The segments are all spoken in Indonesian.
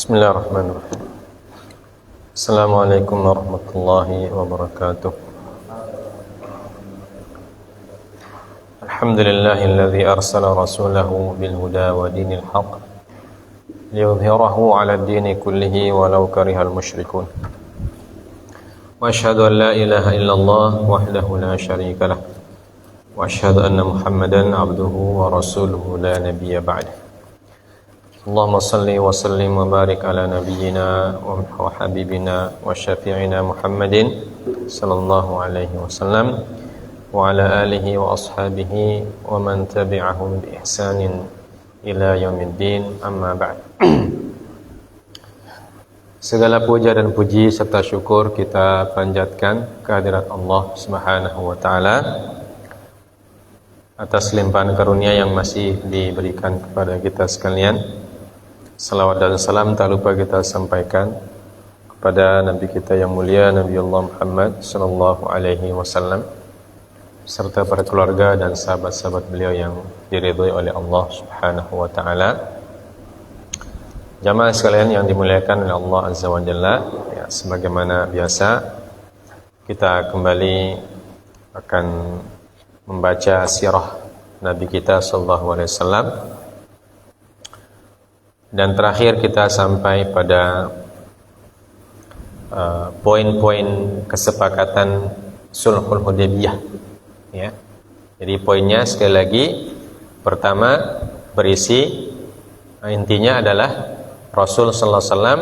Bismillahirrahmanirrahim. Assalamualaikum warahmatullahi wabarakatuh. Alhamdulillahilladzi arsala rasulahu bil huda wa dinil haqq liyudhhirahu 'ala ad-dini kullihi walau karihal musyrikun. Wa asyhadu an la ilaha illallah wahdahu la syarika lah. Wa asyhadu anna Muhammadan 'abduhu wa rasuluhu la nabiyya ba'dahu. Allahumma salli wa sallim wa barik ala nabiyyina wa habibina wa syafi'ina Muhammadin sallallahu alaihi wasallam wa ala alihi wa ashabihi wa man tabi'ahum bi ihsanin ila yaumiddin, amma ba'd. Segala puja dan puji serta syukur kita panjatkan kehadirat Allah Subhanahu wa taala atas limpahan karunia yang masih diberikan kepada kita sekalian. Salawat dan salam tak lupa kita sampaikan kepada Nabi kita yang mulia, Nabi Allah Muhammad sallallahu alaihi wasallam, serta para keluarga dan sahabat-sahabat beliau yang diridhai oleh Allah Subhanahu wa taala. Jamaah sekalian yang dimuliakan oleh Allah Azza wa Jalla, ya, sebagaimana biasa kita kembali akan membaca sirah Nabi kita sallallahu alaihi wasallam. Dan terakhir kita sampai pada poin-poin kesepakatan Sulhul Hudaybiyah, ya. Jadi poinnya sekali lagi, pertama berisi intinya adalah Rasul sallallahu alaihi wasallam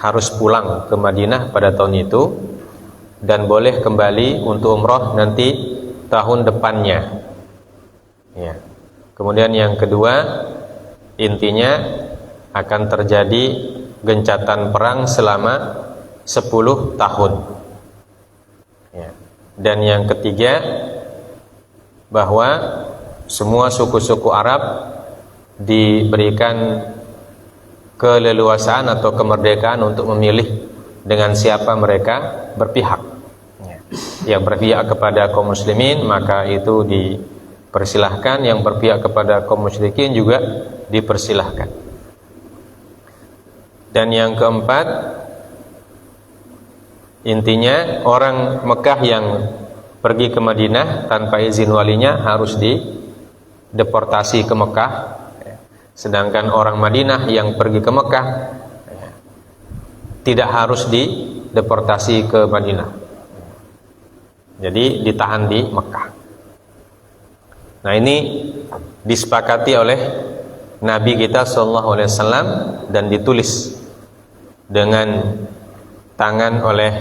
harus pulang ke Madinah pada tahun itu dan boleh kembali untuk umrah nanti tahun depannya, ya. Kemudian yang kedua, intinya akan terjadi gencatan perang selama 10 tahun, ya. Dan yang ketiga, bahwa semua suku-suku Arab diberikan keleluasaan atau kemerdekaan untuk memilih dengan siapa mereka berpihak, ya. Yang berpihak kepada kaum muslimin maka itu dipersilahkan, yang berpihak kepada kaum musyrikin juga dipersilahkan. Dan yang keempat, intinya orang Mekah yang pergi ke Madinah tanpa izin walinya harus dideportasi ke Mekah, sedangkan orang Madinah yang pergi ke Mekah tidak harus dideportasi ke Madinah, jadi ditahan di Mekah. Nah, ini disepakati oleh Nabi kita sallallahu alaihi wasallam dan ditulis dengan tangan oleh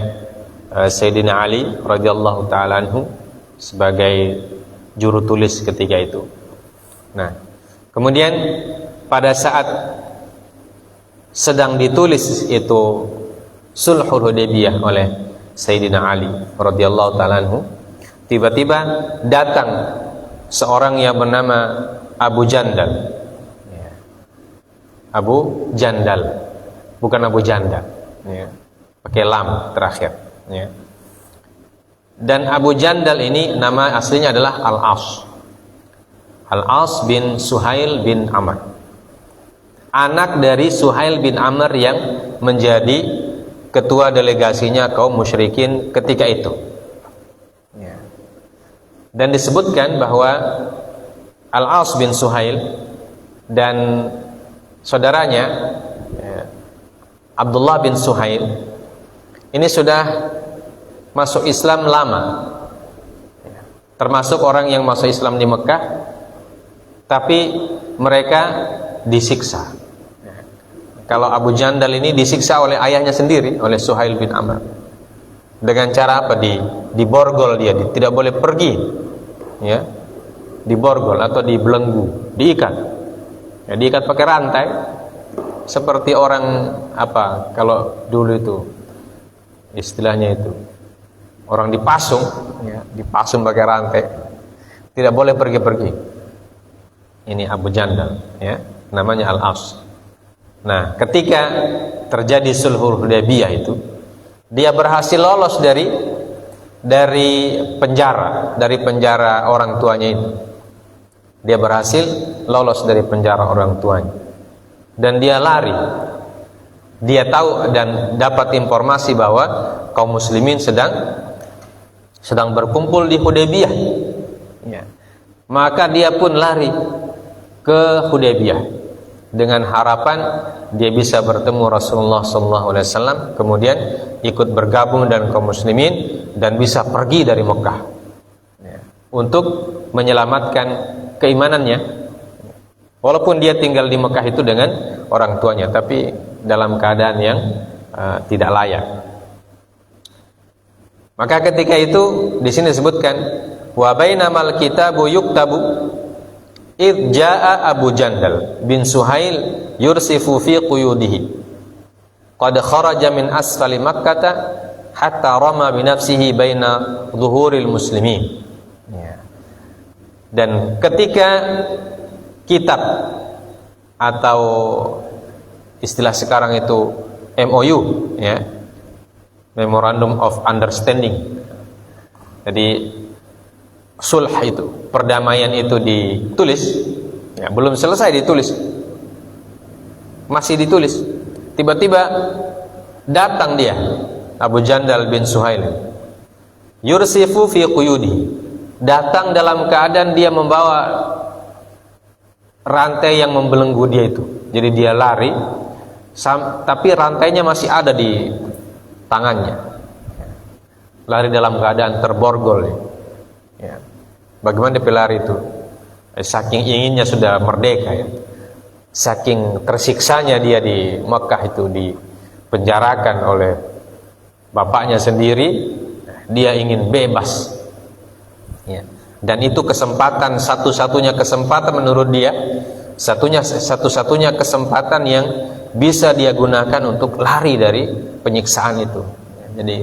Sayyidina Ali radhiyallahu taala anhu sebagai juru tulis ketika itu. Nah, kemudian pada saat sedang ditulis itu Sulhul Hudaybiyah oleh Sayyidina Ali radhiyallahu taala anhu, tiba-tiba datang seorang yang bernama Abu Jandal. Abu Jandal, bukan Abu Janda, ya. Pakai lam terakhir, ya. Dan Abu Jandal ini nama aslinya adalah Al-As. Al-As bin Suhail bin Amr, anak dari Suhail bin Amr yang menjadi ketua delegasinya kaum musyrikin ketika itu, ya. Dan disebutkan bahwa Al-As bin Suhail dan saudaranya, ya, Abdullah bin Suhail ini sudah masuk Islam lama, ya, termasuk orang yang masuk Islam di Mekah, tapi mereka disiksa, ya. Kalau Abu Jandal ini disiksa oleh ayahnya sendiri, oleh Suhail bin Amr. Dengan cara apa? Diborgol dia, tidak boleh pergi, ya. Diborgol atau dibelenggu, diikat, ya, diikat pakai rantai, seperti orang apa kalau dulu itu istilahnya itu orang dipasung, ya, dipasung pakai rantai, tidak boleh pergi-pergi. Ini Abu Jandal, ya, namanya Al-As. Nah, ketika terjadi Sulhul Hudaybiyah itu, dia berhasil lolos dari penjara orang tuanya itu. Dia berhasil lolos dari penjara orang tuanya. dan dia lari. Dia tahu dan dapat informasi bahwa kaum muslimin sedang berkumpul di Hudaybiyah. Ya. Maka dia pun lari ke Hudaybiyah dengan harapan dia bisa bertemu Rasulullah SAW, kemudian ikut bergabung dengan kaum muslimin dan bisa pergi dari Mekah, ya, untuk menyelamatkan keimanannya. Walaupun dia tinggal di Mekah itu dengan orang tuanya, tapi dalam keadaan yang tidak layak. Maka ketika itu di sini disebutkan wa bainamal kitabu yuktabu id jaa Abu Jandal bin Suhail yursifu fi quyudihi qad kharaja min asfali Makkah hatta rama bi nafsihi baina dhuhuril muslimin. Ya. Dan ketika kitab atau istilah sekarang itu MOU, ya, Memorandum of Understanding, jadi sulh itu, perdamaian itu ditulis, ya, belum selesai ditulis, masih ditulis. Tiba-tiba datang dia, Abu Jandal bin Suhail, yursifu fi quyudi, datang dalam keadaan dia membawa rantai yang membelenggu dia itu. Jadi dia lari, tapi rantainya masih ada di tangannya. Lari dalam keadaan terborgol. Ya. Bagaimana dia pelari itu? Saking inginnya sudah merdeka, ya. Saking tersiksanya dia di Mekah itu, dipenjarakan oleh bapaknya sendiri, dia ingin bebas. Ya. Dan itu kesempatan, satu-satunya kesempatan menurut dia, satu-satunya kesempatan yang bisa dia gunakan untuk lari dari penyiksaan itu. Jadi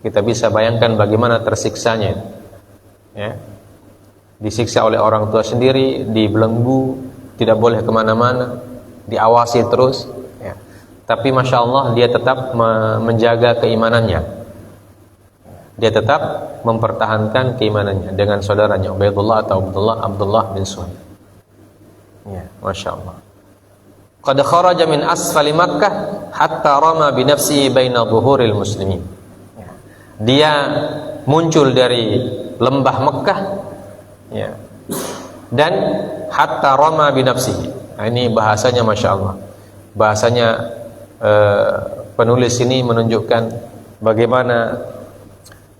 kita bisa bayangkan bagaimana tersiksanya, ya. Disiksa oleh orang tua sendiri, dibelenggu, tidak boleh kemana-mana, diawasi terus, ya. Tapi masya Allah dia tetap menjaga keimanannya, dia tetap mempertahankan keimanannya dengan saudaranya Ubaidullah atau Abdullah bin Suhail. Ya, masya Allah. Qad kharaja min asfali Makkah hatta rama bi nafsihi baina dhuhuril muslimin. Ya. Dia muncul dari lembah Mekah, ya, dan hatta rama bi nafsihi. Nah, ini bahasanya masya Allah. Bahasanya penulis ini menunjukkan bagaimana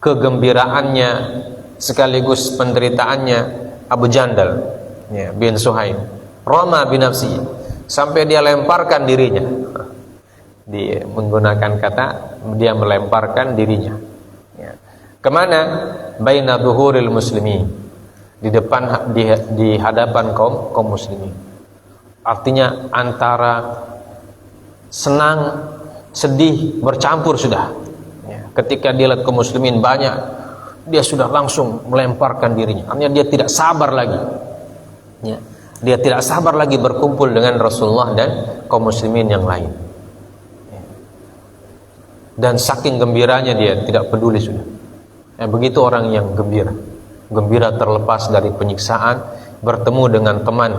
kegembiraannya sekaligus penderitaannya Abu Jandal, ya, bin Suhail. Rama bin nafsi, sampai dia lemparkan dirinya. Dia menggunakan kata dia melemparkan dirinya, ya. Kemana? Baina dhuhuril muslimin, di depan, di hadapan kaum muslimin. Artinya antara senang, sedih bercampur sudah, ya. Ketika dia lihat kaum muslimin banyak, dia sudah langsung melemparkan dirinya. Artinya dia tidak sabar lagi, ya. Dia tidak sabar lagi berkumpul dengan Rasulullah dan kaum muslimin yang lain, ya. Dan saking gembiranya dia tidak peduli sudah, ya. Begitu orang yang gembira terlepas dari penyiksaan, bertemu dengan teman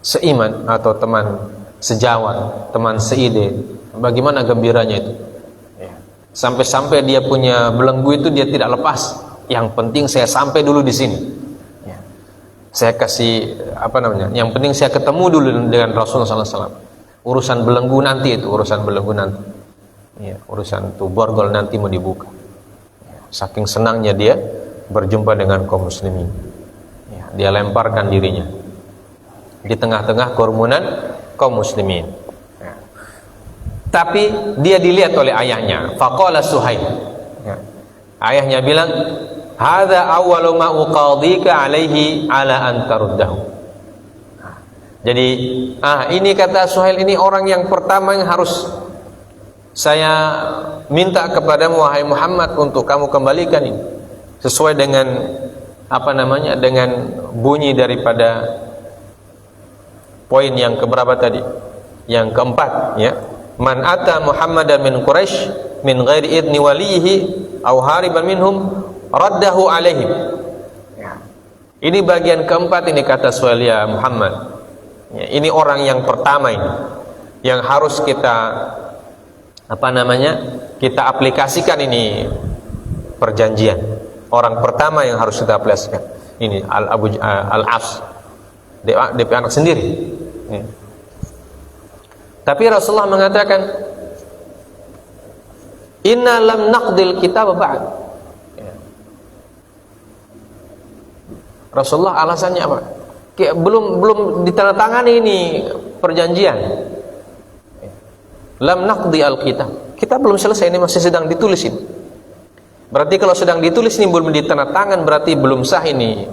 seiman atau teman sejawat, teman seide, bagaimana gembiranya itu, ya. Sampai-sampai dia punya belenggu itu dia tidak lepas. Yang penting saya sampai dulu di sini, ya. Saya kasih yang penting saya ketemu dulu dengan Rasulullah SAW. Urusan belenggu nanti itu, urusan belenggu nanti, ya, urusan itu borgol nanti mau dibuka, ya. Saking senangnya dia berjumpa dengan kaum muslimin, ya. Dia lemparkan dirinya di tengah-tengah kerumunan kaum muslimin, ya. Tapi dia dilihat oleh ayahnya. Faqala Suhail, ya. Ayahnya bilang, hadza awwalu ma uqadika alaihi ala an taruddahu. Jadi ini kata Suhail, ini orang yang pertama yang harus saya minta kepadamu wahai Muhammad untuk kamu kembalikan ini, sesuai dengan dengan bunyi daripada poin yang keberapa tadi? Yang keempat, ya. Man ata Muhammadan min Quraisy min ghairi idni walihi aw hariban minhum raddahu alaihim. Ya. Ini bagian keempat ini kata Suhail, ya Muhammad. Ya, ini orang yang pertama ini. yang harus kita kita aplikasikan ini perjanjian. Orang pertama yang harus kita aplikasikan ini Al-As, DP anak sendiri. Tapi Rasulullah mengatakan, inna lam naqdil kitab ba'd. Rasulullah alasannya apa? Belum ditandatangani ini perjanjian. Lam naqdi al-kitab. Kita belum selesai, ini masih sedang ditulis ini. Berarti kalau sedang ditulis ini belum ditandatangan, berarti belum sah ini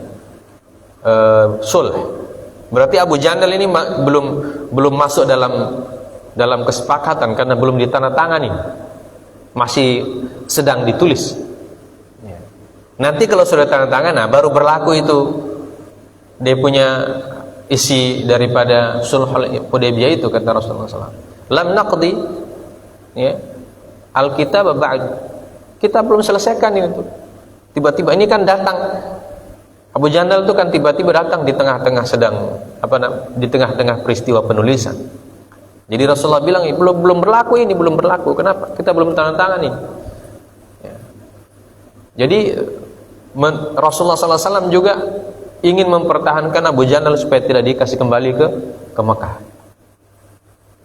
sulh. Berarti Abu Jandal ini belum masuk dalam kesepakatan karena belum ditandatangani. Masih sedang ditulis. Nanti kalau sudah tanda tangan, nah baru berlaku itu dia punya isi daripada sulhul Hudaybiyah itu, kata Rasulullah SAW. Lam naqdi al-kitab ba'd. Kita belum selesaikan ini tuh. Tiba-tiba ini kan datang Abu Jandal itu kan tiba-tiba datang di tengah-tengah di tengah-tengah peristiwa penulisan. Jadi Rasulullah bilang, belum berlaku ini, belum berlaku. Kenapa? Kita belum tanda tangan ini. Jadi Rasulullah SAW juga ingin mempertahankan Abu Jandal supaya tidak dikasih kembali ke Mekah.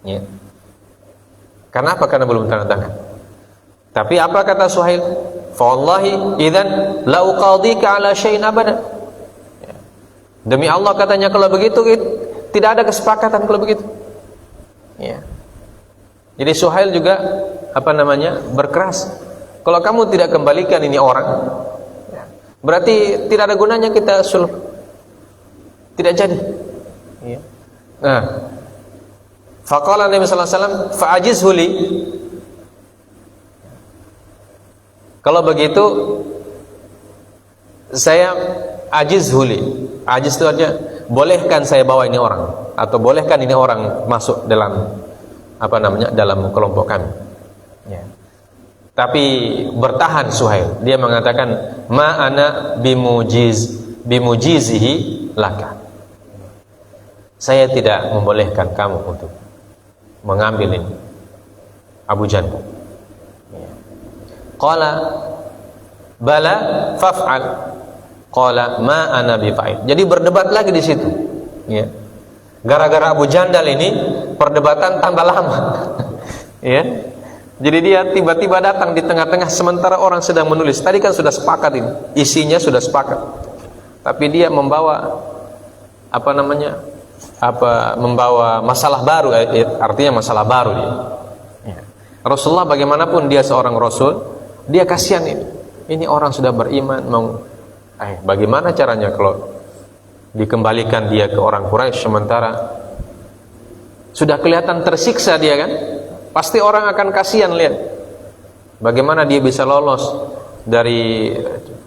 Ya. Kenapa? Karena belum tanda tangan. Tapi apa kata Suhail? Fa wallahi idzan la uqadika ala syai'in abada. Ya. Demi Allah katanya, kalau begitu tidak ada kesepakatan kalau begitu. Ya. Jadi Suhail juga berkeras. Kalau kamu tidak kembalikan ini orang, berarti tidak ada gunanya kita sulh. Tidak jadi. Ya. Nah, faqala Nabi sallallahu alaihi wasallam fa'ajizhu li. Kalau begitu saya ajizhu li. Ajiz itu artinya bolehkan saya bawa ini orang, atau bolehkan ini orang masuk dalam dalam kelompok kami. Ya. Tapi bertahan Suhail, dia mengatakan ma ana bimujizihi laka. Saya tidak membolehkan kamu untuk mengambil ini Abu Jandal. Qala bala faf'al. Qala ma ana bifa'il. Jadi berdebat lagi di situ. Ya. Gara-gara Abu Jandal ini perdebatan tambah lama. Ya. Jadi dia tiba-tiba datang di tengah-tengah sementara orang sedang menulis. Tadi kan sudah sepakat ini, isinya sudah sepakat. Tapi dia membawa membawa masalah baru, artinya masalah baru dia. Ya. Rasulullah bagaimanapun dia seorang rasul, dia kasihan ini. Ini orang sudah beriman, bagaimana caranya kalau dikembalikan dia ke orang Quraisy sementara sudah kelihatan tersiksa dia kan? Pasti orang akan kasihan lihat bagaimana dia bisa lolos dari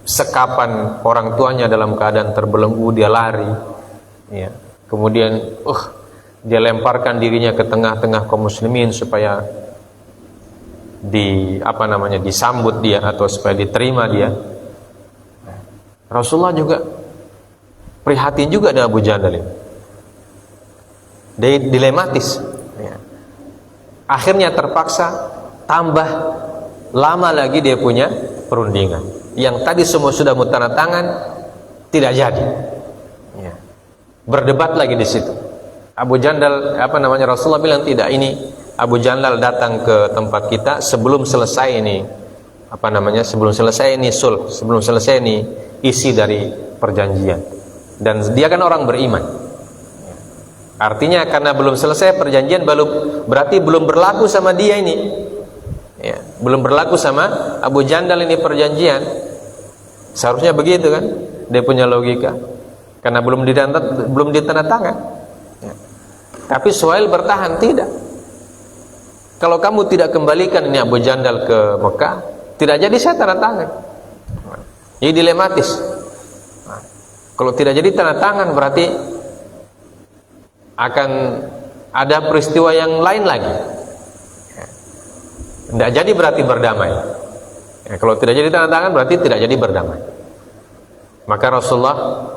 sekapan orang tuanya dalam keadaan terbelenggu, dia lari, ya. Kemudian dia lemparkan dirinya ke tengah-tengah kaum muslimin supaya disambut dia atau supaya diterima dia. Rasulullah juga prihatin juga dengan Abu Jandal ini. Dia dilematis. Ya. Akhirnya terpaksa tambah lama lagi dia punya perundingan. Yang tadi semua sudah mutangan tidak jadi. Ya. Berdebat lagi di situ. Abu Jandal Rasulullah bilang tidak, ini Abu Jandal datang ke tempat kita sebelum selesai ini sebelum selesai ini sulh, sebelum selesai ini isi dari perjanjian. Dan dia kan orang beriman. Artinya karena belum selesai perjanjian, berarti belum berlaku sama dia ini. Ya, belum berlaku sama Abu Jandal ini perjanjian. Seharusnya begitu kan? Dia punya logika. Karena belum ditandatangan. Ya. Tapi Suhail bertahan, tidak. Kalau kamu tidak kembalikan ini Abu Jandal ke Mekah, tidak jadi saya tanda tangan. Ini dilematis. Nah, kalau tidak jadi tanda tangan berarti akan ada peristiwa yang lain lagi. Tidak jadi berarti berdamai. Ya, kalau tidak jadi tanda tangan berarti tidak jadi berdamai. Maka Rasulullah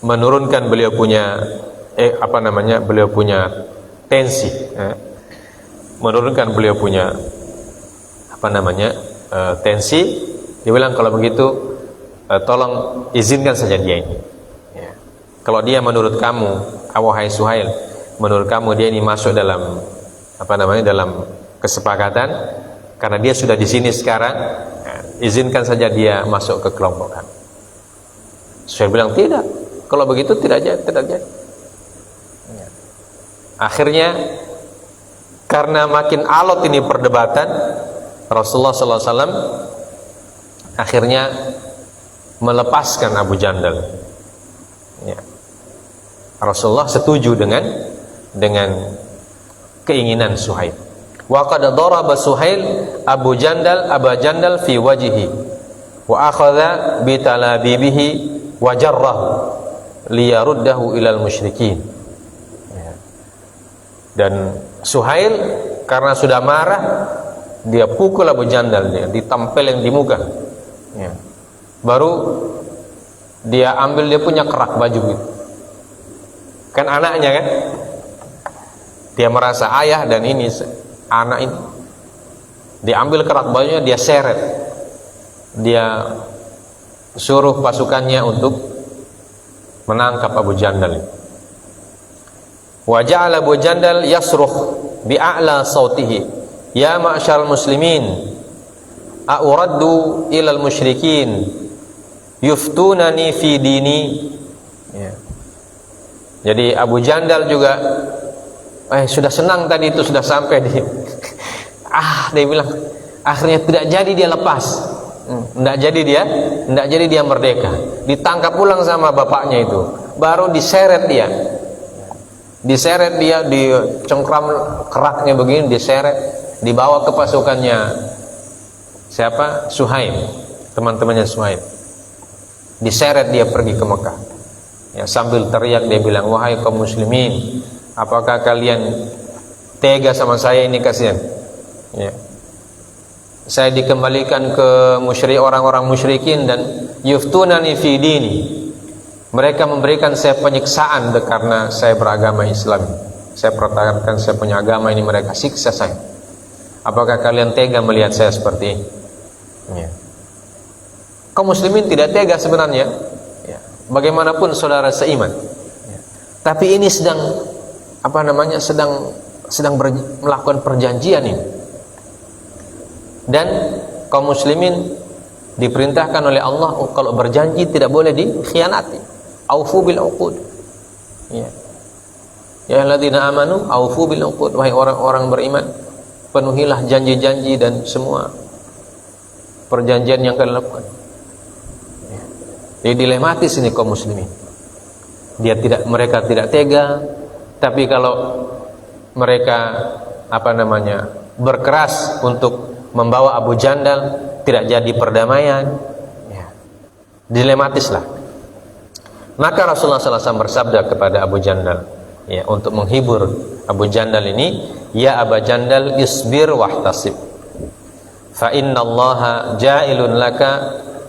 menurunkan beliau punya beliau punya tensi, menurunkan beliau punya tensi. Dia bilang kalau begitu tolong izinkan saja dia ini. Ya. Kalau dia menurut kamu, wahai Suhail, menurut kamu dia ini masuk dalam dalam kesepakatan karena dia sudah di sini sekarang, izinkan saja dia masuk ke kelompok kami. Suhail bilang tidak. Kalau begitu tidak jadi. Ya. Akhirnya karena makin alot ini perdebatan, Rasulullah SAW akhirnya melepaskan Abu Jandal. Ya. Rasulullah setuju dengan keinginan Suhail. Wa qad daraba Suhail Abu Jandal fi wajhihi wa akhadha bi talabibihi wa jarrahu liyaruddahu ilal musyrikin. Ya. Dan Suhail karena sudah marah, dia pukul Abu Jandal, dia ditempelin di muka. Ya. Baru dia ambil dia punya kerak baju gitu. Kan anaknya kan, dia merasa ayah dan ini anak ini, diambil kerak bajunya, dia seret, dia suruh pasukannya untuk menangkap Abu Jandal. Wa ja'ala Abu Jandal yasrukh bi'a'la sautihi, ya ma'syarul muslimin, a'uraddu ilal musyrikin yuftunani fi dini. Ya. Jadi Abu Jandal juga sudah senang tadi itu, sudah sampai di dia bilang akhirnya tidak jadi dia lepas, tidak jadi dia merdeka, ditangkap pulang sama bapaknya itu, baru diseret dia, dicengkram keraknya begini, diseret, dibawa ke pasukannya siapa? Suhail, teman-temannya Suhail, diseret dia pergi ke Mekah. Ya, sambil teriak dia bilang, wahai kaum muslimin, apakah kalian tega sama saya ini, kasihan? Ya. Saya dikembalikan ke orang-orang musyrikin dan yuftunani fi dini. Mereka memberikan saya penyiksaan karena saya beragama Islam. Saya pertahankan saya punya agama ini, mereka siksa saya. Apakah kalian tega melihat saya seperti ini? Ya. Kaum muslimin tidak tega sebenarnya. Ya. Bagaimanapun saudara seiman. Ya. Tapi ini sedang melakukan perjanjian ini. Dan kaum muslimin diperintahkan oleh Allah kalau berjanji tidak boleh dikhianati. Aufu bil uqud. Ya. Ya alladzina amanu aufu bil uqud, wahai orang-orang beriman, penuhilah janji-janji dan semua perjanjian yang kalian lakukan. Ya. Jadi dilematis ini kaum muslimin. Mereka tidak tega, tapi kalau mereka berkeras untuk membawa Abu Jandal, tidak jadi perdamaian, ya, dilematislah. Maka Rasulullah SAW bersabda kepada Abu Jandal, ya, untuk menghibur Abu Jandal ini, ya Abu Jandal, isbir wahtasib, fa inna Allaha ja'ilun laka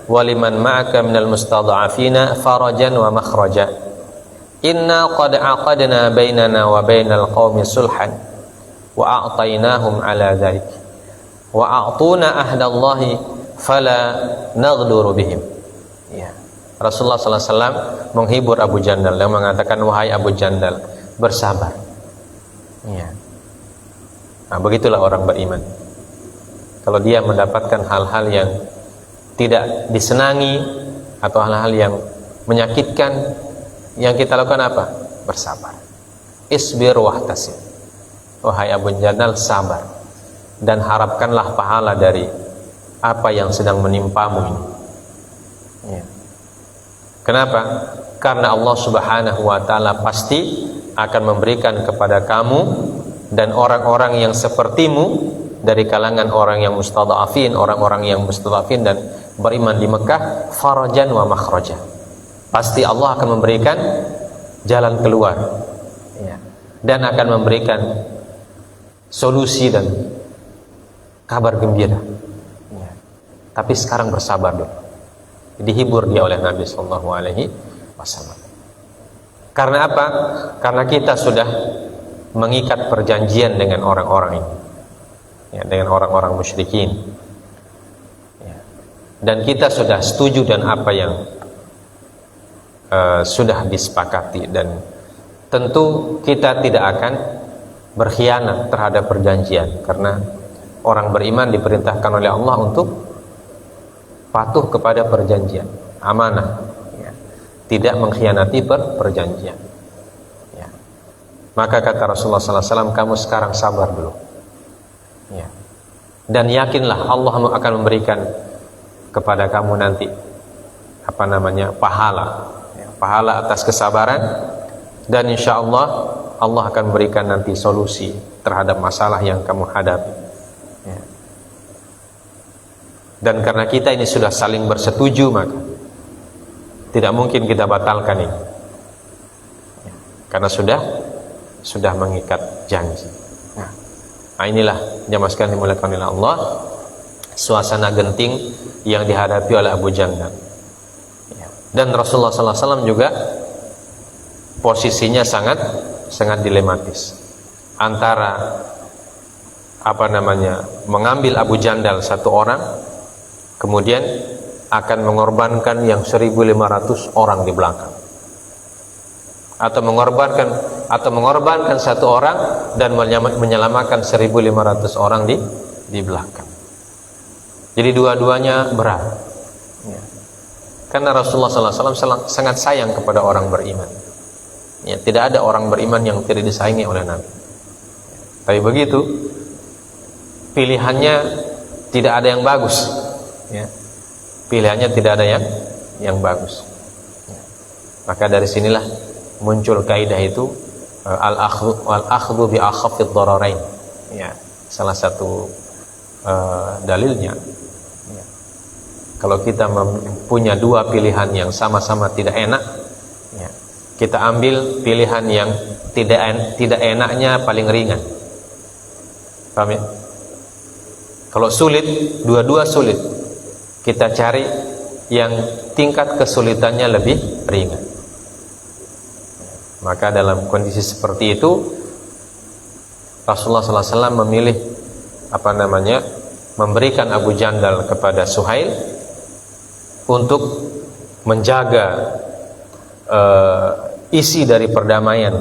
wa liman ma'aka minal mustada'afina farajan wa makhraja. Inna qad aqadna bainana wa bainal qaumi sulhan wa a'tainahum ala dhalik wa a'tuna ahdallahi fala naghduru bihim. Ya. Rasulullah SAW menghibur Abu Jandal dan mengatakan, wahai Abu Jandal, bersabar. Ya. Nah, begitulah orang beriman. Kalau dia mendapatkan hal-hal yang tidak disenangi atau hal-hal yang menyakitkan, yang kita lakukan apa? Bersabar. Isbir wahtasib. Wahai Abu Jandal, sabar dan harapkanlah pahala dari apa yang sedang menimpamu ini. Ya. Kenapa? Karena Allah Subhanahu wa ta'ala pasti akan memberikan kepada kamu dan orang-orang yang sepertimu dari kalangan orang yang mustadhafin, orang-orang yang mustadhafin dan beriman di Mekah, farajan wa makhraja. Pasti Allah akan memberikan jalan keluar, ya, dan akan memberikan solusi dan kabar gembira. Ya. Tapi sekarang bersabar dulu. Dihibur dia oleh Nabi Sallallahu Alaihi Wasallam. Karena apa? Karena kita sudah mengikat perjanjian dengan orang-orang ini, ya, dengan orang-orang musyrikin, ya. Dan kita sudah setuju dan apa yang sudah disepakati, dan tentu kita tidak akan berkhianat terhadap perjanjian, karena orang beriman diperintahkan oleh Allah untuk patuh kepada perjanjian, amanah, ya. Tidak mengkhianati perjanjian, ya. Maka kata Rasulullah SAW, kamu sekarang sabar dulu, ya. Dan yakinlah Allah akan memberikan kepada kamu nanti pahala, ya, pahala atas kesabaran, dan insya Allah Allah akan memberikan nanti solusi terhadap masalah yang kamu hadapi, ya. Dan karena kita ini sudah saling bersetuju, maka tidak mungkin kita batalkan ini, ya, karena sudah mengikat janji. Nah, inilah jamaah sekalian dimuliakan oleh Allah, suasana genting yang dihadapi oleh Abu Jandal, ya. Dan Rasulullah SAW juga posisinya sangat dilematis antara mengambil Abu Jandal satu orang, kemudian akan mengorbankan yang 1.500 orang di belakang, atau mengorbankan satu orang dan menyelamatkan 1.500 orang di belakang. Jadi dua-duanya berat, ya. Karena Rasulullah SAW sangat sayang kepada orang beriman, ya. Tidak ada orang beriman yang tidak disayangi oleh Nabi, tapi begitu pilihannya tidak ada yang bagus, ya. Pilihannya tidak ada yang bagus, ya. Maka dari sinilah muncul kaidah itu, al-akhdhu bi akhaffid dhararain, ya. Salah satu dalilnya, ya. Kalau kita punya dua pilihan yang sama-sama tidak enak, ya, kita ambil pilihan yang tidak enaknya paling ringan. Paham ya? Kalau sulit, dua-dua sulit, kita cari yang tingkat kesulitannya lebih ringan. Maka dalam kondisi seperti itu, Rasulullah SAW memilih memberikan Abu Jandal kepada Suhail untuk menjaga isi dari perdamaian,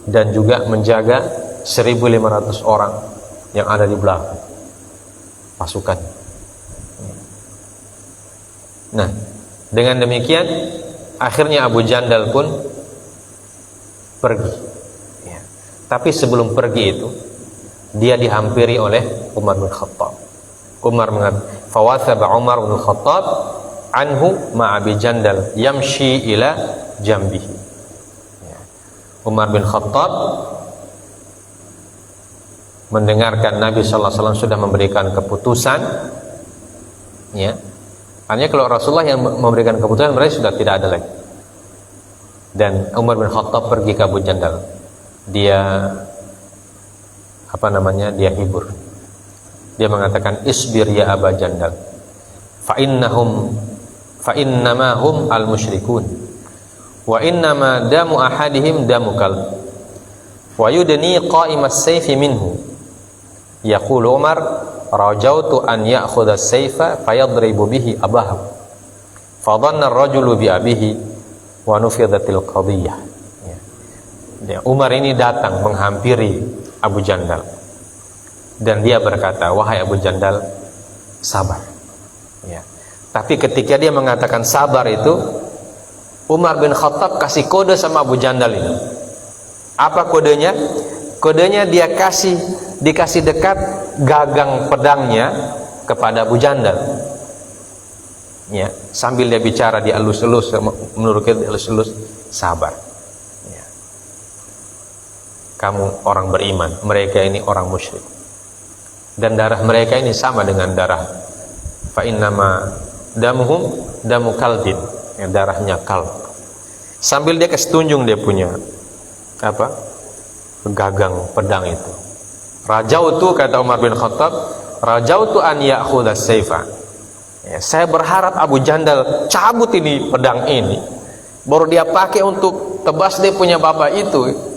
dan juga menjaga 1.500 orang yang ada di belakang pasukan. Nah, dengan demikian akhirnya Abu Jandal pun pergi, ya. Tapi sebelum pergi itu dia dihampiri oleh Umar bin Khattab. Umar mengatakan, fawathaba Umar bin Khattab anhu ma'abi Jandal yamshi ila jambihi, ya. Umar bin Khattab mendengarkan Nabi SAW sudah memberikan keputusan, ya. Hanya kalau Rasulullah yang memberikan keputusan, mereka sudah tidak ada lagi. Dan Umar bin Khattab pergi ke Abu Jandal. Dia dia hibur. Dia mengatakan, isbir ya Aba Jandal, fa innama hum al musyrikun, wa innama damu ahadihim damu kalb, wa yudni qa'imas sayfi minhu. Yaqulu Umar, rajautu an ya'khudha as-sayfa fayadribu bihi abahu, fadhanna ar-rajulu bi abihi wa nufidatil qadiyah, ya. Umar ini datang menghampiri Abu Jandal, dan dia berkata, wahai Abu Jandal, sabar, ya. Tapi ketika dia mengatakan sabar itu, Umar bin Khattab kasih kode sama Abu Jandal ini. Apa kodenya? Kodenya dia dikasih dekat gagang pedangnya kepada Abu Jandal, ya. Sambil dia bicara, dia elus-elus, menurut dia elus-elus, sabar, ya. Kamu orang beriman, mereka ini orang musyrik, dan darah mereka ini sama dengan darah, fa innama damuhum damu kalbin, ya, darahnya kalb. Sambil dia kasih tunjuk dia punya gagang pedang itu. Rajautu, kata Umar bin Khattab, rajautu an ya'khudha as-sayfa, ya, saya berharap Abu Jandal cabut ini pedang ini, baru dia pakai untuk tebas dia punya bapak itu.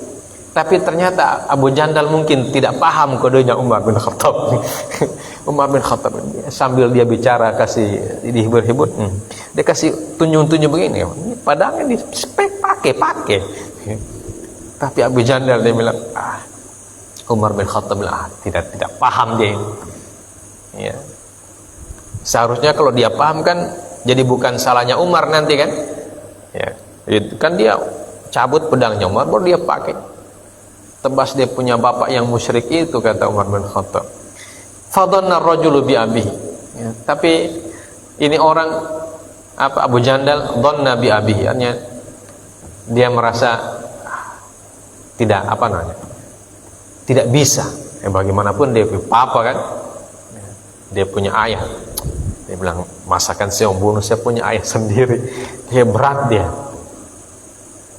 Tapi ternyata Abu Jandal mungkin tidak paham kodenya Umar bin Khattab. Umar bin Khattab sambil dia bicara kasih dihibur-hibur, dia kasih tunjuk-tunjuk begini, padahal ini pakai. Tapi Abu Jandal dia bilang, Umar bin Khattab bilang, tidak paham dia. Ya. Seharusnya kalau dia paham kan jadi bukan salahnya Umar nanti kan. Ya. Kan dia cabut pedangnya Umar baru dia pakai. Tebas dia punya bapak yang musyrik itu, kata Umar bin Khattab. Fadhanna ar-rajulu bi abihi. Ya, tapi ini orang Abu Jandal dhanna bi abihi, artinya dia merasa tidak tidak bisa. Bagaimanapun dia punya papa kan. Dia punya ayah. Dia bilang, masakan saya bunuh, saya punya ayah sendiri. Dia berat dia.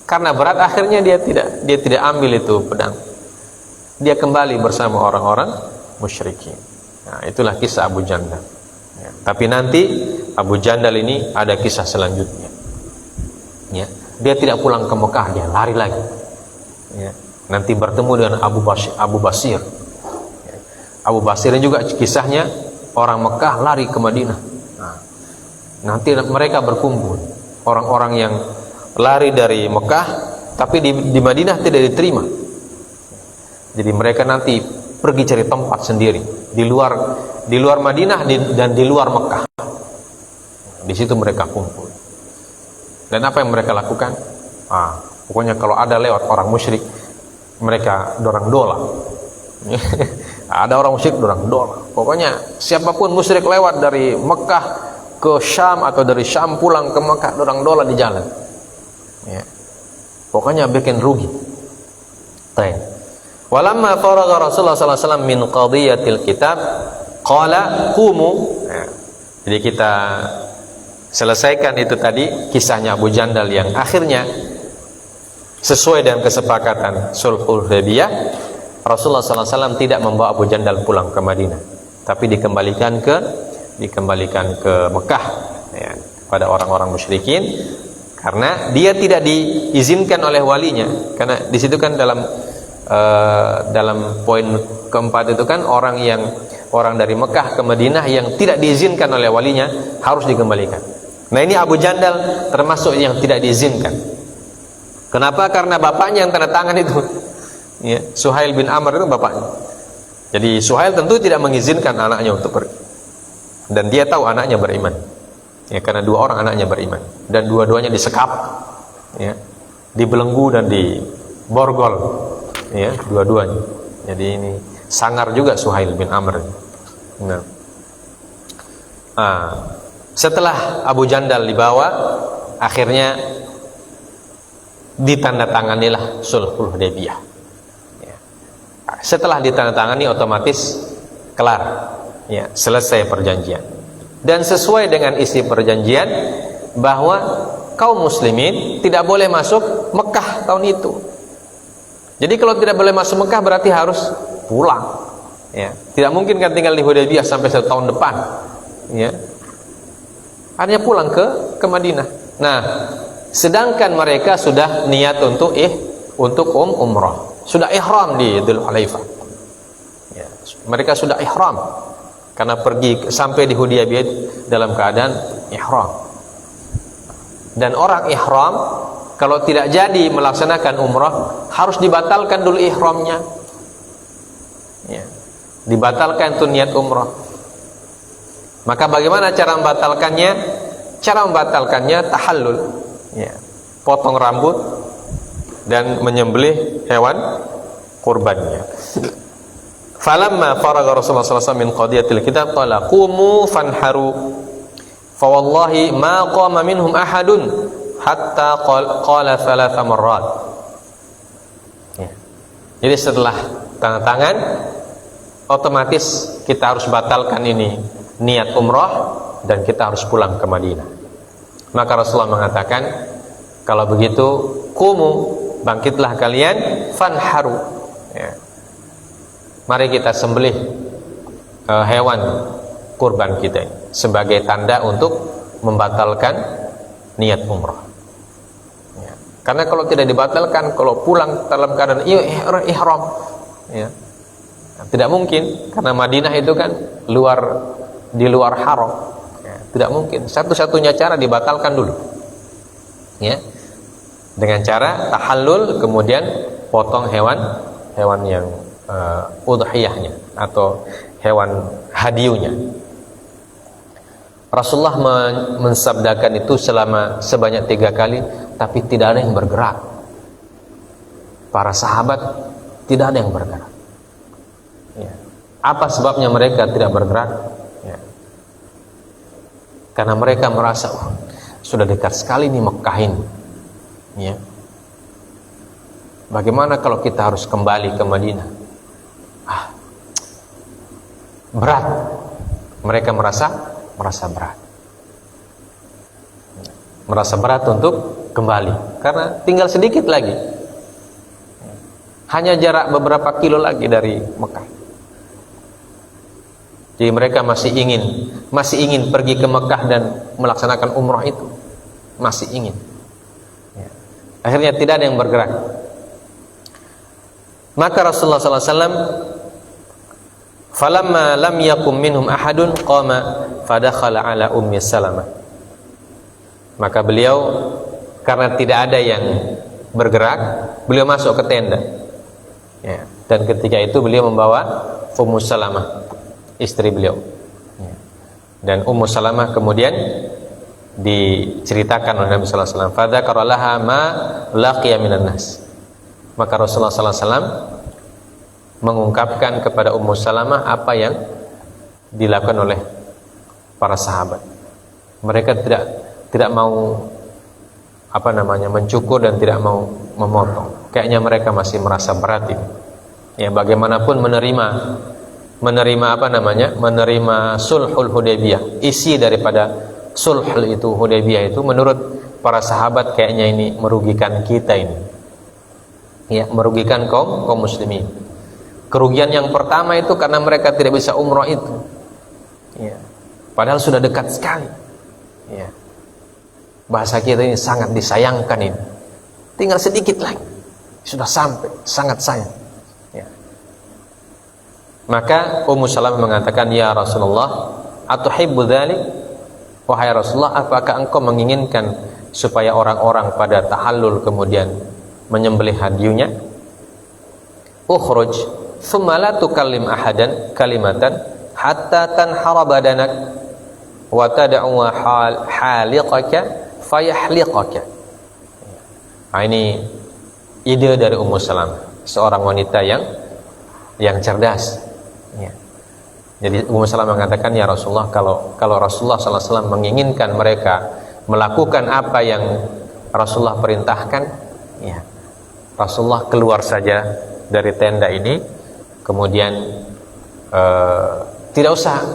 Karena berat akhirnya dia tidak ambil itu pedang. Dia kembali bersama orang-orang musyrikin. Nah, itulah kisah Abu Jandal. Ya, tapi nanti Abu Jandal ini ada kisah selanjutnya. Ya, dia tidak pulang ke Mekah, dia lari lagi. Ya, nanti bertemu dengan Abu Basir. Ya, Abu Basir ini juga kisahnya orang Mekah lari ke Madinah. Nah, nanti mereka berkumpul. Orang-orang yang lari dari Mekah tapi di Madinah tidak diterima. Jadi mereka nanti pergi cari tempat sendiri di luar Madinah dan di luar Mekah. Di situ mereka kumpul. Dan apa yang mereka lakukan? Pokoknya kalau ada lewat orang musyrik, mereka dorang dola. Ada orang musyrik dorang dola. Pokoknya siapapun musyrik lewat dari Mekah ke Syam atau dari Syam pulang ke Mekah, dorang dola di jalan. Ya. Pokoknya bikin rugi. Walamma faragha Rasulullah sallallahu alaihi wasallam min qadiyatil kitab qala qumu. Ya. Jadi kita selesaikan itu tadi kisahnya Abu Jandal yang akhirnya sesuai dengan kesepakatan Sulhul Hudaybiyah. Rasulullah sallallahu alaihi wasallam tidak membawa Abu Jandal pulang ke Madinah, tapi dikembalikan ke Mekah, ya, pada orang-orang musyrikin. Karena dia tidak diizinkan oleh walinya, karena di situ kan dalam poin keempat itu kan orang dari Mekah ke Madinah yang tidak diizinkan oleh walinya harus dikembalikan. Nah, ini Abu Jandal termasuk yang tidak diizinkan. Kenapa? Karena bapaknya yang tanda tangan itu, ya, Suhail bin Amr itu bapaknya. Jadi Suhail tentu tidak mengizinkan anaknya untuk pergi, dan dia tahu anaknya beriman. Ya, karena dua orang anaknya beriman dan dua-duanya disekap, ya, dibelenggu dan diborgol, ya, dua-duanya. Jadi ini sangar juga Suhail bin Amr. Nah, setelah Abu Jandal dibawa, akhirnya ditandatanganilah Sulhul Hudaybiyah. Ya. Setelah ditandatangani otomatis kelar, ya, selesai perjanjian. Dan sesuai dengan isi perjanjian bahwa kaum muslimin tidak boleh masuk Mekah tahun itu. Jadi kalau tidak boleh masuk Mekah berarti harus pulang. Ya, tidak mungkin kan tinggal di Hudaybiyah sampai 1 tahun depan. Ya, hanya pulang ke Madinah. Nah, sedangkan mereka sudah niat untuk umrah, sudah ihram di Dzul Hulaifah. Ya, mereka sudah ihram. Karena pergi sampai di Hudaybiyah dalam keadaan ihram. Dan orang ihram kalau tidak jadi melaksanakan umrah harus dibatalkan dulu ihramnya. Ya. Dibatalkan itu niat umrah. Maka bagaimana cara membatalkannya? Cara membatalkannya tahallul. Ya. Potong rambut dan menyembelih hewan kurbannya. Falamma faragha Rasulullah sallallahu alaihi wasallam min qadiyatil kitab qala qumu fanharu fa wallahi ma qama minhum ahadun hatta qala thalatha marrat. Ya. Jadi setelah tanda tangan otomatis kita harus batalkan ini niat umrah dan kita harus pulang ke Madinah. Maka Rasulullah mengatakan, kalau begitu qumu, bangkitlah kalian, fanharu, ya. Mari kita sembelih hewan kurban kita sebagai tanda untuk membatalkan niat umrah. Karena kalau tidak dibatalkan, kalau pulang dalam keadaan ihram, ya, tidak mungkin, karena Madinah itu kan di luar haram, ya, tidak mungkin. Satu-satunya cara dibatalkan dulu, ya, dengan cara tahallul, kemudian potong hewan yang udhiyahnya atau hewan hadiunya. Rasulullah mensabdakan itu sebanyak 3 kali, tapi tidak ada yang bergerak. Para sahabat tidak ada yang bergerak. Ya. Apa sebabnya mereka tidak bergerak? Ya. Karena mereka merasa sudah dekat sekali nih Mekah ini. Ya. Bagaimana kalau kita harus kembali ke Madinah? Berat. Mereka merasa berat untuk kembali, karena tinggal sedikit lagi, hanya jarak beberapa kilo lagi dari Mekah. Jadi mereka masih ingin pergi ke Mekah dan melaksanakan umrah itu, masih ingin. Akhirnya tidak ada yang bergerak. Maka Rasulullah SAW, falamma lam yakum minhum ahadun qama fadakhala ala Ummi Salamah. Maka beliau, karena tidak ada yang bergerak, beliau masuk ke tenda, ya. Dan ketika itu beliau membawa Ummu Salamah, istri beliau, ya. Dan Ummu Salamah kemudian diceritakan oleh Nabi sallallahu alaihi wasallam, fadzakara laha ma laqiya minan nas. Maka Rasulullah sallallahu alaihi wasallam mengungkapkan kepada Ummu Salamah apa yang dilakukan oleh para sahabat. Mereka tidak mau mencukur dan tidak mau memotong. Kayaknya mereka masih merasa berat ini. Ya, bagaimanapun menerima sulhul Hudaybiyah. Isi daripada sulh itu, Hudaybiyah itu, menurut para sahabat kayaknya ini merugikan kita ini. Ya, merugikan kaum muslimin. Kerugian yang pertama itu karena mereka tidak bisa umrah itu, ya. Padahal sudah dekat sekali, ya. Bahasa kita ini sangat disayangkan ini. Tinggal sedikit lagi sudah sampai, sangat sayang, ya. Maka Ummu Salamah mengatakan, ya Rasulullah, atuhibbu dzalik? Wahai Rasulullah, apakah engkau menginginkan supaya orang-orang pada tahallul kemudian menyembelih hadiunya? Ukhruj thumma la tukallim ahadan kalimatan hatta tanhara badanak wa tad'u haliqaka fayahliqaka. Ini ide dari Ummu Salamah, seorang wanita yang cerdas, ya. Jadi Ummu Salamah mengatakan, ya Rasulullah, kalau Rasulullah sallallahu alaihi wasallam menginginkan mereka melakukan apa yang Rasulullah perintahkan, ya, Rasulullah keluar saja dari tenda ini, kemudian tidak usah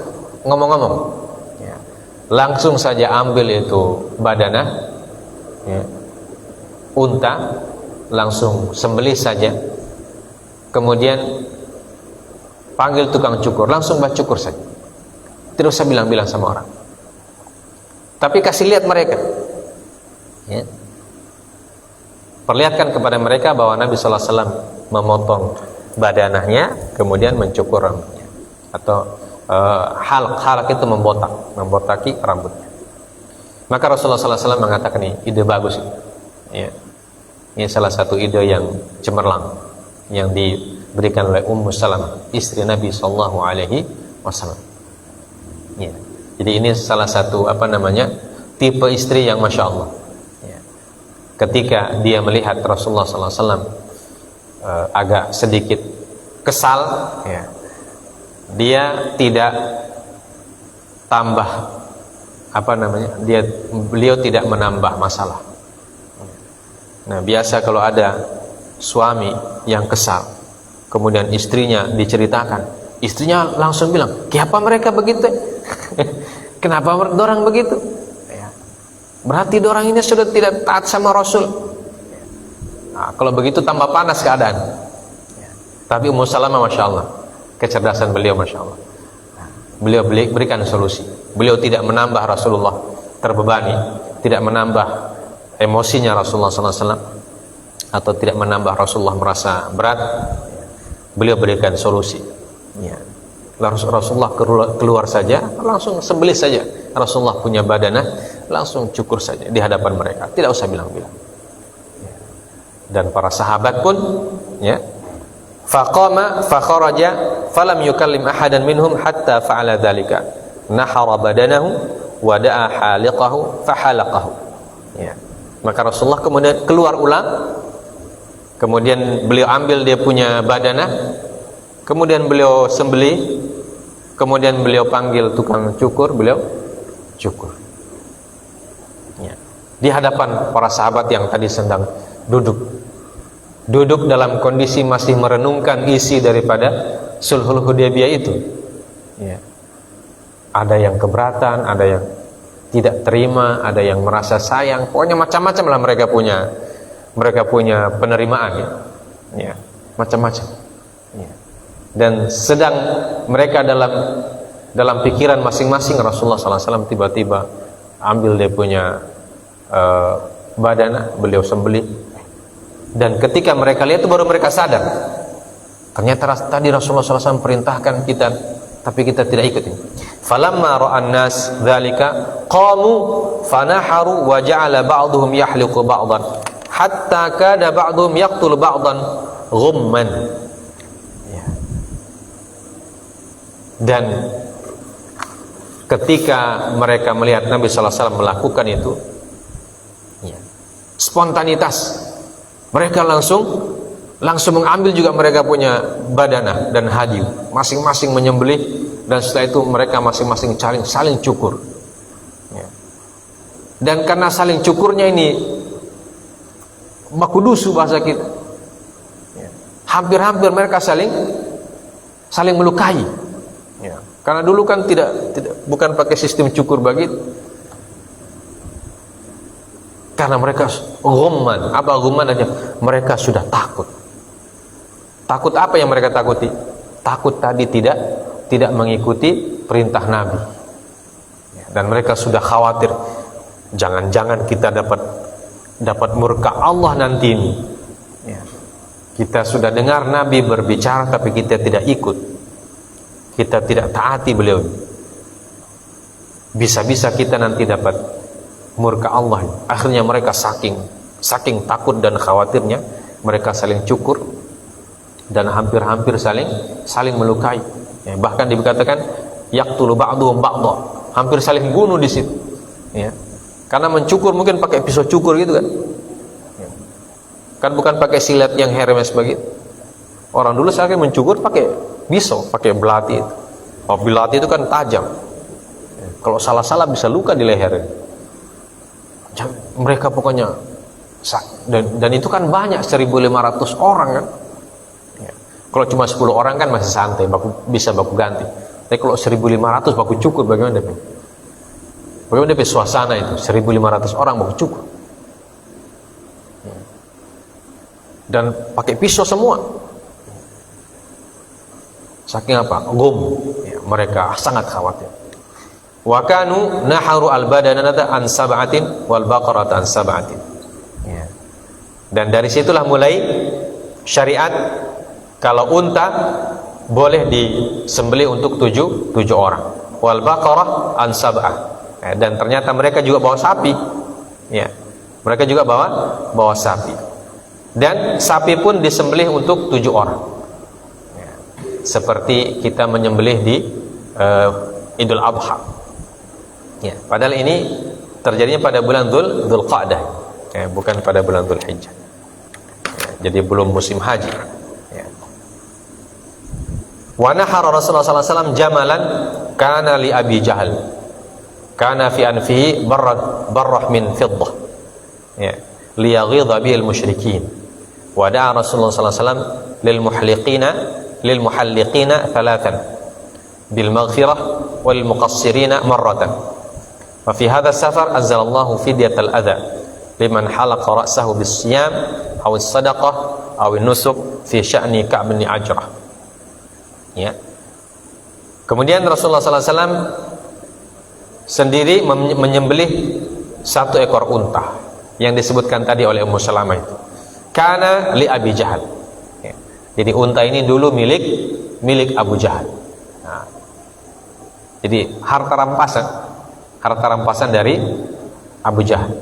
ngomong-ngomong, ya. Langsung saja ambil itu badanah, ya, unta, langsung sembelih saja, kemudian panggil tukang cukur, langsung cukur saja, tidak usah bilang-bilang sama orang, tapi kasih lihat mereka, ya. Perlihatkan kepada mereka bahwa Nabi sallallahu alaihi wasallam memotong badanahnya, kemudian mencukur rambutnya, atau halak itu membotaki rambutnya. Maka Rasulullah sallallahu alaihi wasallam mengatakan, ini ide bagus, ya. Ini salah satu ide yang cemerlang yang diberikan oleh Ummu Salamah, istri Nabi sallallahu alaihi wasallam. Ya. Jadi ini salah satu tipe istri yang masya Allah. Ya. Ketika dia melihat Rasulullah sallallahu alaihi wasallam agak sedikit kesal, ya, dia tidak tambah beliau tidak menambah masalah. Nah, biasa kalau ada suami yang kesal, kemudian istrinya diceritakan, istrinya langsung bilang, kenapa mereka begitu? Kenapa dorang begitu? Ya. Berarti dorang ini sudah tidak taat sama Rasul. Nah, kalau begitu tambah panas keadaan. Ya. Tapi Ummu Salamah masya Allah, kecerdasan beliau masya Allah. Nah, beliau berikan solusi. Beliau tidak menambah Rasulullah terbebani, tidak menambah emosinya Rasulullah SAW. atau tidak menambah Rasulullah merasa berat, beliau berikan solusi. Ya. Rasulullah keluar saja, langsung sembelih saja. Rasulullah punya badanah, langsung cukur saja di hadapan mereka, tidak usah bilang-bilang. Ya. Dan para sahabat pun, ya, faqama fakharaja falam yukallim ahadan minhum hatta fa'ala dzalika. Nahara badanahu wa da'a haliqahu fahalaqahu. Ya. Maka Rasulullah kemudian keluar ulang, kemudian beliau ambil dia punya badanah, kemudian beliau sembelih, kemudian beliau panggil tukang cukur, beliau cukur. Ya. Di hadapan para sahabat yang tadi sedang duduk dalam kondisi masih merenungkan isi daripada Sulhul Hudaybiyah itu. Ya. Ada yang keberatan, ada yang tidak terima, ada yang merasa sayang, pokoknya macam-macam lah mereka punya penerimaan, ya, ya, macam-macam. Ya. Dan sedang mereka dalam pikiran masing-masing, Rasulullah SAW tiba-tiba ambil dia punya badan, beliau sembelih. Dan ketika mereka lihat itu baru mereka sadar, ternyata tadi Rasulullah SAW perintahkan kita, tapi kita tidak ikutin. Falamma ra'an nas dzalika qamu fanaharu wa ja'ala ba'dhum yahliqu ba'dhan hatta kada ba'dhum yaqtulu ba'dhan ghumman. Ya. Dan ketika mereka melihat Nabi sallallahu alaihi wasallam melakukan itu, ya, spontanitas, mereka langsung mengambil juga mereka punya badanah dan hadiu, masing-masing menyembelih, dan setelah itu mereka masing-masing saling cukur. Ya. Dan karena saling cukurnya ini makudusu bahasa kita, ya, hampir-hampir mereka saling melukai. Ya. Karena dulu kan bukan pakai sistem cukur begitu. Karena mereka ghumman, apa ghumman aja, mereka sudah takut. Takut apa yang mereka takuti? Takut tadi tidak mengikuti perintah Nabi. Dan mereka sudah khawatir, jangan-jangan kita dapat murka Allah nanti ini. Ya. Kita sudah dengar Nabi berbicara tapi kita tidak ikut, kita tidak taati beliau. Bisa-bisa kita nanti dapat murka Allah. Akhirnya mereka saking takut dan khawatirnya, mereka saling cukur dan hampir-hampir saling melukai. Ya, bahkan dikatakan yaqtulu ba'dhum ba'dha, hampir saling bunuh di situ. Ya. Karena mencukur mungkin pakai pisau cukur gitu kan. Ya. Kan bukan pakai silet yang Hermes begitu. Orang dulu saya mencukur pakai pisau, pakai belati itu. Oh, belati itu kan tajam. Ya. Kalau salah-salah bisa luka di leher. Mereka pokoknya dan itu kan banyak, 1.500 orang kan. Ya. Kalau cuma 10 orang kan masih santai, bisa baku ganti. Tapi kalau 1.500 baku cukur, bagaimana deh? Bagaimana deh suasana itu? 1.500 orang baku cukur. Ya. Dan pakai pisau semua. Saking apa? Ya, mereka sangat khawatir. Wa kanu naharu al-badanata an sab'atin wal baqarata an sab'atin. Ya. Dan dari situlah mulai syariat kalau unta boleh disembelih untuk 7 orang. Wal baqarah an sab'ah. Ya, dan ternyata mereka juga bawa sapi. Ya. Mereka juga bawa sapi. Dan sapi pun disembelih untuk 7 orang. Ya. Seperti kita menyembelih di Idul Adha. Ya, padahal ini terjadinya pada bulan Dzulqa'dah, ya, bukan pada bulan Dzulhijjah. Ya, jadi belum musim haji. Ya. Wa nahara Rasulullah sallallahu alaihi wasallam jamalan kana li Abi Jahal. Kana fi anfihi barrah min fiddah. Ya, liyaghidha bil musyrikin. Wa da'a Rasulullah sallallahu alaihi wasallam lil muhalliqina thalathan bil maghfirah wal muqassirina marratan. Wa fi hadha safar anzalallahu fidyatal adha liman halaqa ra'sahu bis-siyam aw as-sadaqah aw an-nusuk fi sya'ni Ka'b bin Ajrah. Ya. Kemudian Rasulullah sallallahu alaihi wasallam sendiri menyembelih 1 ekor unta yang disebutkan tadi oleh Ummu Salamah itu. kana li Abi Jahal. Ya. Jadi unta ini dulu milik Abu Jahal. Nah, jadi harta rampasan dari Abu Jahal.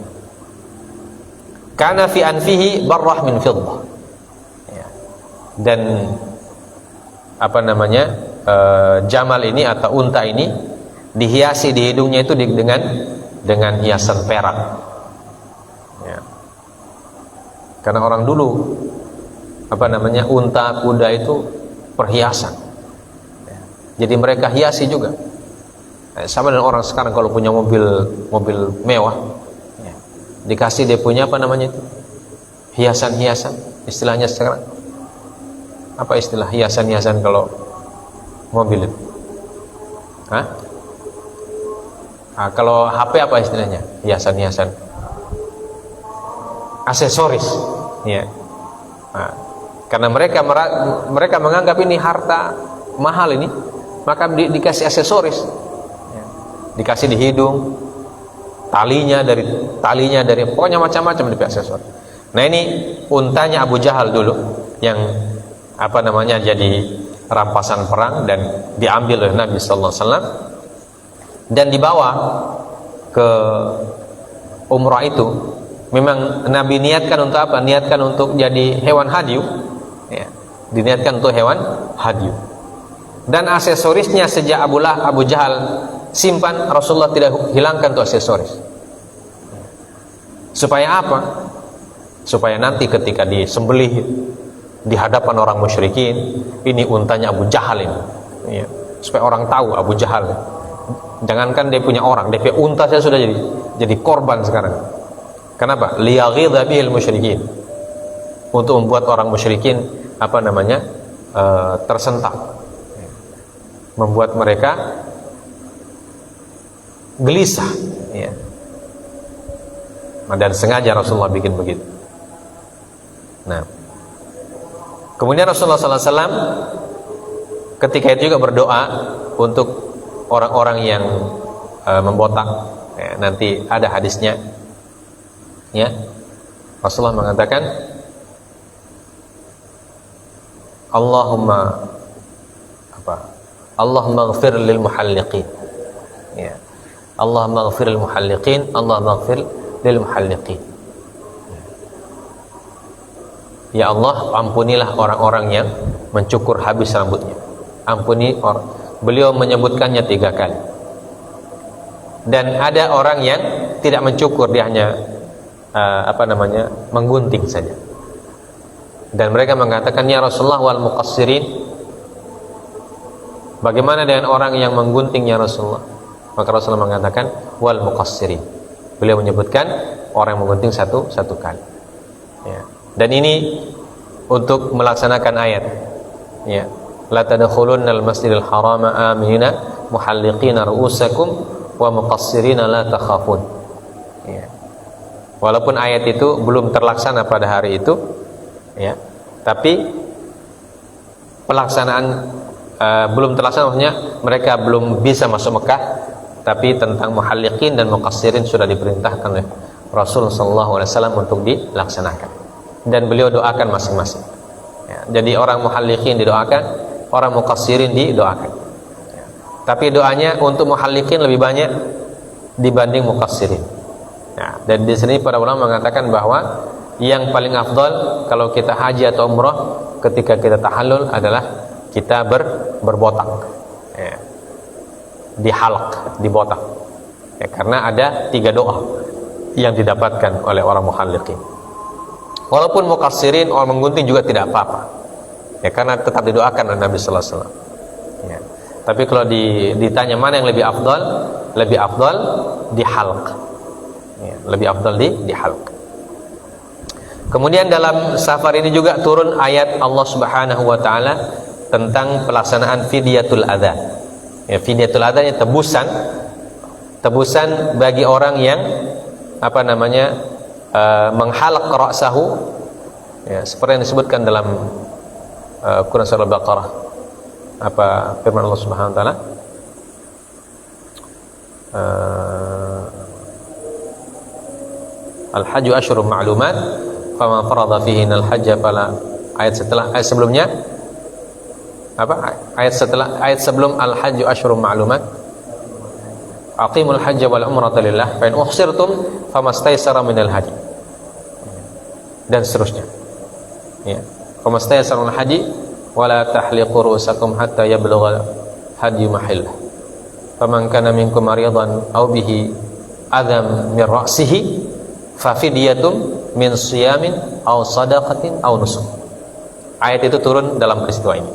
Kana fi anfihi barrah min fiddah. Ya. Dan apa namanya, jamal ini atau unta ini dihiasi di hidungnya itu dengan hiasan perak. Ya. Karena orang dulu apa namanya, unta, kuda itu perhiasan. Ya. Jadi mereka hiasi juga. Sama dengan orang sekarang kalau punya mobil mewah, ya, dikasih dia punya apa namanya itu, hiasan-hiasan. Istilahnya sekarang apa istilah hiasan-hiasan kalau mobil itu? Hah? Nah, kalau HP apa istilahnya? Hiasan-hiasan, aksesoris, ya. Nah, karena mereka menganggap ini harta mahal ini, maka dikasih aksesoris, ya. Dikasih di hidung, talinya dari pokoknya macam-macam di aksesoris. Nah, ini untanya Abu Jahal dulu yang apa namanya jadi rampasan perang dan diambil oleh Nabi sallallahu alaihi wasallam dan dibawa ke umrah itu. Memang Nabi niatkan untuk apa? Niatkan untuk jadi hewan hadyu, ya. Diniatkan untuk hewan hadyu. Dan aksesorisnya sejak Abu Jahal simpan, Rasulullah tidak hilangkan tuh aksesoris. Supaya apa? Supaya nanti ketika disembelih di hadapan orang musyrikin, ini untanya Abu Jahal ini, ya. Supaya orang tahu Abu Jahal. Jangankan dia punya orang, dia punya unta saya sudah jadi korban sekarang. Kenapa? Liyaghidha bihil musyrikin. Untuk membuat orang musyrikin apa namanya, tersentak, membuat mereka gelisah, ya. Dan sengaja Rasulullah bikin begitu. Nah, kemudian Rasulullah SAW ketika itu juga berdoa untuk orang-orang yang membotak. Ya, nanti ada hadisnya, ya. Rasulullah mengatakan, Allahumma ighfir lil muhalliqin. Ya. Allahumma ighfir lil muhalliqin, Allahumma ighfir lil muhalliqin. Ya Allah, ampunilah orang-orang yang mencukur habis rambutnya. Ampuni orang. Beliau menyebutkannya 3 kali. Dan ada orang yang tidak mencukur, dia hanya menggunting saja. Dan mereka mengatakan, ya Rasulullah, wal muqassirin, bagaimana dengan orang yang menggunting ya Rasulullah? Maka Rasulullah mengatakan, wal muqassirin. Beliau menyebutkan orang yang menggunting satu kali, ya. Dan ini untuk melaksanakan ayat, ya, la tadkhulunnal masjidil harama aminina muhalliqina ru'usakum wa muqassirina la takhafun, ya. Walaupun ayat itu belum terlaksana pada hari itu, ya, tapi pelaksanaan belum terlaksana, maksudnya mereka belum bisa masuk Mekah, tapi tentang muhalliqin dan muqassirin sudah diperintahkan oleh Rasul sallallahu alaihi wasallam untuk dilaksanakan. Dan beliau doakan masing-masing, ya. Jadi orang muhalliqin didoakan, orang muqassirin didoakan, ya. Tapi doanya untuk muhalliqin lebih banyak dibanding muqassirin, ya. Dan di sini para ulama mengatakan bahwa yang paling afdal kalau kita haji atau umrah ketika kita tahallul adalah kita berbotak, ya. Dihalq, dibotak, ya. Karena ada 3 doa yang didapatkan oleh orang muhalliqin. Walaupun muqassirin, orang menggunting juga tidak apa-apa, ya, karena tetap didoakan oleh Nabi sallallahu alaihi wasallam, ya. Tapi kalau ditanya mana yang lebih afdal dihalq, ya, lebih afdal dihalq. Kemudian dalam safar ini juga turun ayat Allah Subhanahu wa taala tentang pelaksanaan fidyatul adha. Ya, fidyatul adha ini tebusan bagi orang yang menghalaq ra'sahu, ya, seperti yang disebutkan dalam Quran surah Al-Baqarah. Apa firman Allah Subhanahu wa taala? Al-hajju asyhurun ma'lumat faman farada fihinal hajja fala, ayat sebelumnya apa? Ayat sebelum al-hajju asyhurun ma'lumat, aqimul hajja wal umrata lillah fa in uhsirtum famastaysara minal hadi, dan seterusnya. Ya. Famastaysara minal hadi wala tahliqu ru'usakum hatta yablugha hadyu mahillah. Faman kana minkum maridan aw bihi adam min ra'sihi fa fidyatun min siyamin aw sadaqatin aw nusuk. Ayat itu turun dalam peristiwa ini.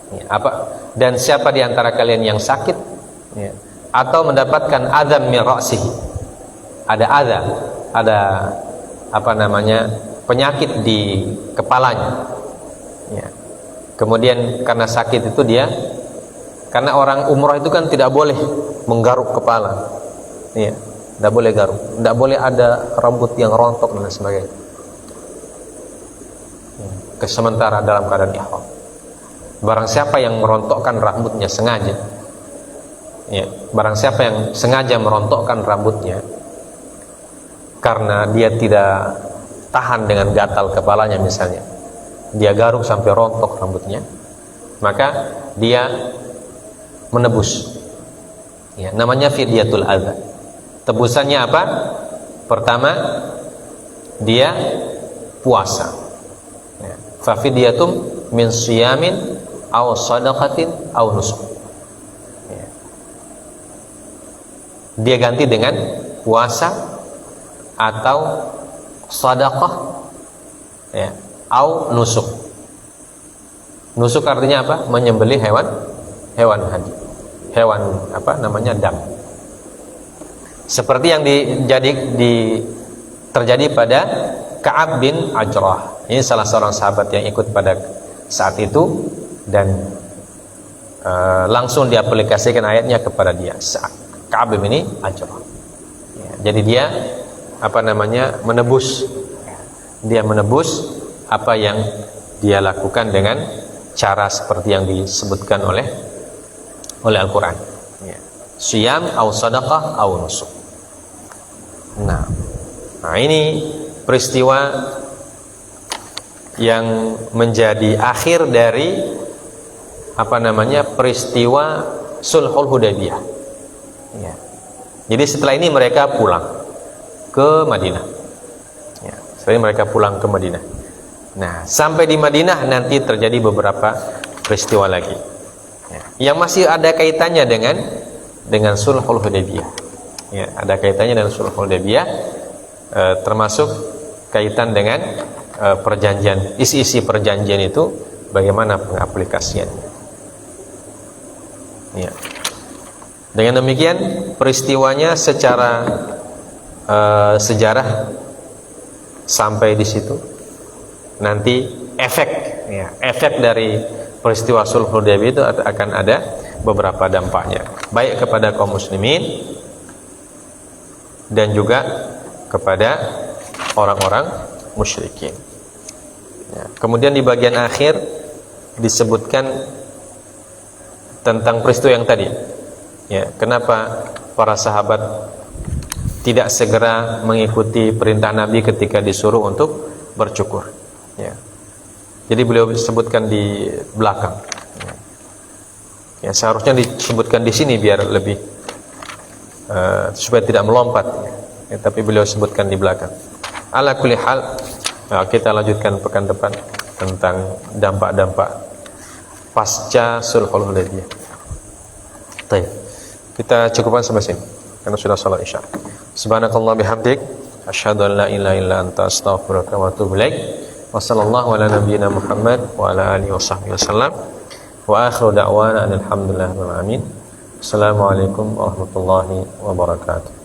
Ya, apa? Dan siapa di antara kalian yang sakit, ya, atau mendapatkan adam min ra'sihi, ada apa namanya, penyakit di kepalanya, ya. Kemudian karena sakit itu dia, karena orang umrah itu kan tidak boleh menggaruk kepala, ya, tidak boleh garuk, tidak boleh ada rambut yang rontok dan sebagainya, ya. Sementara dalam keadaan ihram, barang siapa yang merontokkan rambutnya sengaja, ya, barang siapa yang sengaja merontokkan rambutnya karena dia tidak tahan dengan gatal kepalanya misalnya, dia garuk sampai rontok rambutnya, maka dia menebus, ya, namanya fidyatul adza. Tebusannya apa? Pertama, dia puasa, ya. Fa fidyatum min siyamin aw sadaqatin aw nusuk, ya. Dia ganti dengan puasa atau sedekah, ya, au nusuk. Nusuk artinya apa? Menyembelih hewan haji, hewan apa namanya, dam. Seperti yang terjadi pada Ka'ab bin Ajrah. Ini salah seorang sahabat yang ikut pada saat itu, dan langsung diaplikasikan ayatnya kepada dia, Ka'ab bin Ajrah, ya. Jadi dia apa namanya, menebus apa yang dia lakukan dengan cara seperti yang disebutkan oleh Al-Quran, ya. Siyam au sadaqah au nusuk. Nah, ini peristiwa yang menjadi akhir dari apa namanya, peristiwa Sulhul Hudaybiyah, ya. Jadi setelah ini mereka pulang ke Madinah, ya. Setelah ini mereka pulang ke Madinah. Nah, sampai di Madinah nanti terjadi beberapa peristiwa lagi, ya, yang masih ada kaitannya dengan Sulhul Hudaybiyah, ya, ada kaitannya dengan Sulhul Hudaybiyah, termasuk kaitan dengan perjanjian, isi-isi perjanjian itu bagaimana pengaplikasiannya, ya. Dengan demikian peristiwanya secara sejarah sampai di situ. Nanti efek dari peristiwa Sulhul Hudaybiyah itu akan ada beberapa dampaknya, baik kepada kaum muslimin dan juga kepada orang-orang musyrikin, ya. Kemudian di bagian akhir disebutkan tentang peristiwa yang tadi, ya, kenapa para sahabat tidak segera mengikuti perintah Nabi ketika disuruh untuk bercukur, ya. Jadi beliau sebutkan di belakang, ya. Ya, seharusnya disebutkan di sini biar lebih supaya tidak melompat, ya, tapi beliau sebutkan di belakang. Ala kulli hal, kita lanjutkan pekan depan tentang dampak-dampak pasca Sulhul Hudaybiyah. Baik, kita cukupkan sampai sini karena sudah salat Isya. Subhanakallah bihamdik, asyhadu an la ilaha illa anta, astaghfiruka wa atubu ilaik. Wa sallallahu ala nabiyyina Muhammad wa ala alihi washabbihi wasallam. Wa akhiru da'wana alhamdulillahirabbil alamin. Assalamualaikum warahmatullahi wabarakatuh.